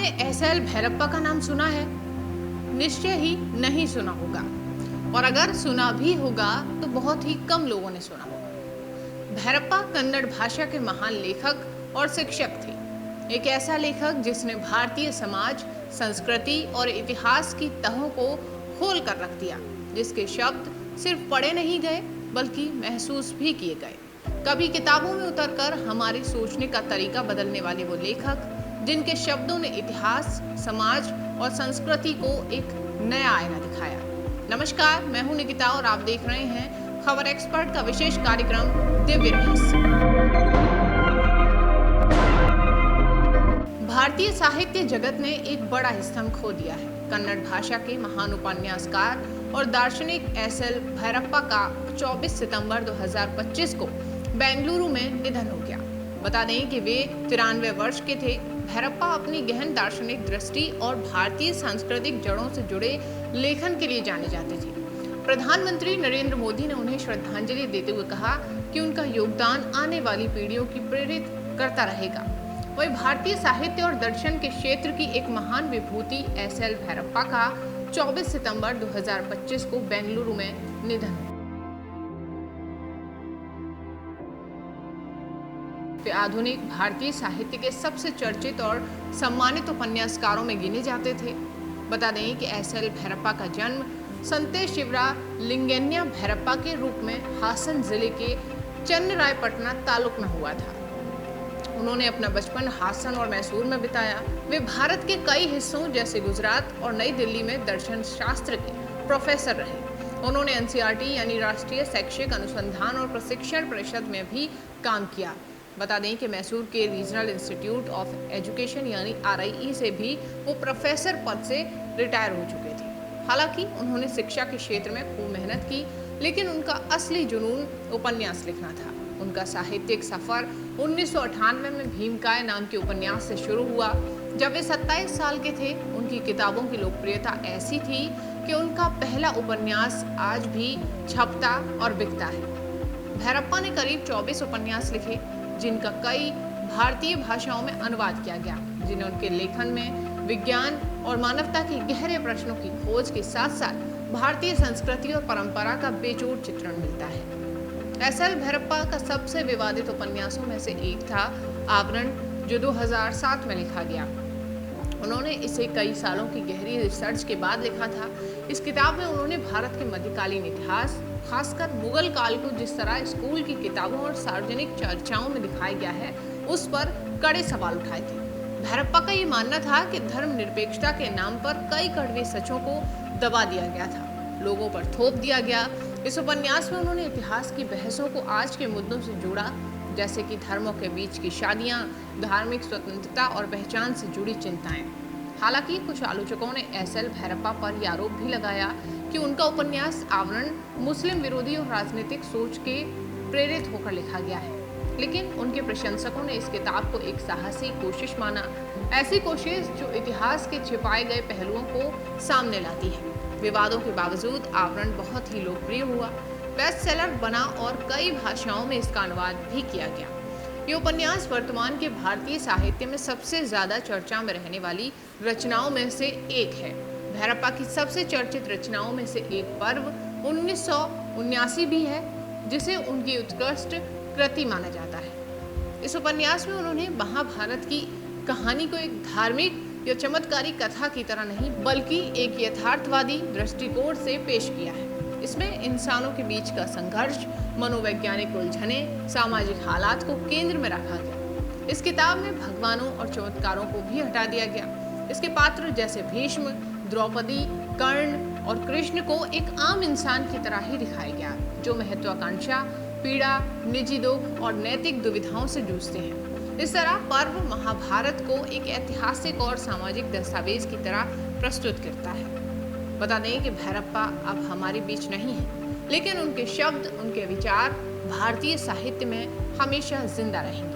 आपने एसएल भैरप्पा का नाम सुना है? निश्चय ही नहीं सुना होगा, और अगर सुना भी होगा तो बहुत ही कम लोगों ने सुना होगा। भैरप्पा कन्नड़ भाषा के महान लेखक और शिक्षक थे। एक ऐसा लेखक जिसने भारतीय समाज, संस्कृति और इतिहास की तहों को खोल कर रख दिया, जिसके शब्द सिर्फ पढ़े नहीं गए बल्कि महसूस भी किए गए। कभी किताबों में उतरकर हमारे सोचने का तरीका बदलने वाले वो लेखक, जिनके शब्दों ने इतिहास, समाज और संस्कृति को एक नया आईना दिखाया। नमस्कार, मैं हूं निकिता और आप देख रहे हैं खबर एक्सपर्ट का विशेष कार्यक्रम दिव्य रहस्य। भारतीय साहित्य जगत ने एक बड़ा स्तंभ खो दिया है। कन्नड़ भाषा के महान उपन्यासकार और दार्शनिक एसएल भैरप्पा का 24 सितंबर 2025 को बेंगलुरु में निधन हो गया। बता दें कि वे 93 वर्ष के थे। भैरप्पा अपनी गहन दार्शनिक दृष्टि और भारतीय सांस्कृतिक जड़ों से जुड़े लेखन के लिए जाने जाते थे। प्रधानमंत्री नरेंद्र मोदी ने उन्हें श्रद्धांजलि देते हुए कहा कि उनका योगदान आने वाली पीढ़ियों की प्रेरित करता रहेगा। वही भारतीय साहित्य और दर्शन के क्षेत्र की एक महान विभूति एसएल भैरप्पा का 24 सितंबर 2025 को बेंगलुरु में निधन हुआ। वे आधुनिक भारतीय साहित्य के सबसे चर्चित और सम्मानित उपन्यासकारों में गिने जाते थे। बता दें कि एसएल भैरप्पा का जन्म संते शिवरा लिंगेन्या भैरप्पा के रूप में हासन जिले के चन्नरायपटना तालुक में हुआ था। उन्होंने अपना बचपन हासन और मैसूर में बिताया। वे भारत के कई हिस्सों जैसे गुजरात और नई दिल्ली में दर्शन शास्त्र के प्रोफेसर रहे। उन्होंने एनसीईआरटी यानी राष्ट्रीय शैक्षिक अनुसंधान और प्रशिक्षण परिषद में भी काम किया। बता दें कि मैसूर के रीजनल इंस्टीट्यूट ऑफ एजुकेशन यानी RIE से भी वो प्रोफेसर पद से रिटायर हो चुके थे। हालांकि उन्होंने शिक्षा के क्षेत्र में खूब मेहनत की, लेकिन उनका असली जुनून उपन्यास लिखना था। उनका साहित्यिक सफर 1998 में भीमकाय नाम के उपन्यास से शुरू हुआ। जब वे 27 साल के थे, उनकी किताबों की लोकप्रियता ऐसी थी कि उनका पहला उपन्यास आज भी छपता और बिकता है। भैरप्पा ने करीब 24 उपन्यास लिखे, जिनका कई भारतीय भाषाओं में अनुवाद किया गया, जिन्हें उनके लेखन में विज्ञान और मानवता के गहरे प्रश्नों की खोज के साथ साथ भारतीय संस्कृति और परंपरा का बेजोड़ चित्रण मिलता है। एसएल भैरप्पा का सबसे विवादित उपन्यासों में से एक था आवरण, जो 2007 में लिखा गया। उन्होंने इसे कई सालों की गहरी रिसर्च के बाद लिखा था। इस किताब में उन्होंने भारत के मध्यकालीन इतिहास, खासकर मुगल काल को जिस तरह स्कूल की किताबों और सार्वजनिक चर्चाओं में दिखाया गया है, उस पर कड़े सवाल उठाए थे। भैरप्पा का ये मानना था कि धर्मनिरपेक्षता के नाम पर कई कड़वे सचों को दबा दिया गया था, लोगों पर थोप दिया गया। इस उपन्यास में उन्होंने इतिहास की बहसों को आज के मुद्दों से जोड़ा, जैसे कि धर्मों के बीच की शादियां, धार्मिक स्वतंत्रता और पहचान से जुड़ी चिंताएं। हालांकि कुछ आलोचकों ने एसएल भैरप्पा पर यह आरोप भी लगाया कि उनका उपन्यास आवरण मुस्लिम विरोधी और राजनीतिक सोच के प्रेरित होकर लिखा गया है, लेकिन उनके प्रशंसकों ने इस किताब को एक साहसी कोशिश माना, ऐसी कोशिश जो इतिहास के छिपाए गए पहलुओं को सामने लाती है। विवादों के बावजूद आवरण बहुत ही लोकप्रिय हुआ, बेस्ट सेलर बना और कई भाषाओं में इसका अनुवाद भी किया गया। ये उपन्यास वर्तमान के भारतीय साहित्य में सबसे ज्यादा चर्चा में रहने वाली रचनाओं में से एक है। भैरप्पा की सबसे चर्चित रचनाओं में से एक पर्व 1979 भी है, जिसे उनकी उत्कृष्ट कृति माना जाता है। इस उपन्यास में उन्होंने महाभारत की कहानी को एक धार्मिक या चमत्कारी कथा की तरह नहीं, बल्कि एक यथार्थवादी दृष्टिकोण से पेश किया है। इसमें इंसानों के बीच का संघर्ष, मनोवैज्ञानिक उलझने, सामाजिक हालात को केंद्र में रखा गया। इस किताब में भगवानों और चमत्कारों को भी हटा दिया गया। इसके पात्र जैसे भीष्म, द्रौपदी, कर्ण और कृष्ण को एक आम इंसान की तरह ही दिखाया गया, जो महत्वाकांक्षा, पीड़ा, निजी दुख और नैतिक दुविधाओं से जूझते हैं। इस तरह पर्व महाभारत को एक ऐतिहासिक और सामाजिक दस्तावेज की तरह प्रस्तुत करता है। बता दें कि भैरप्पा अब हमारे बीच नहीं है, लेकिन उनके शब्द, उनके विचार भारतीय साहित्य में हमेशा जिंदा रहेंगे।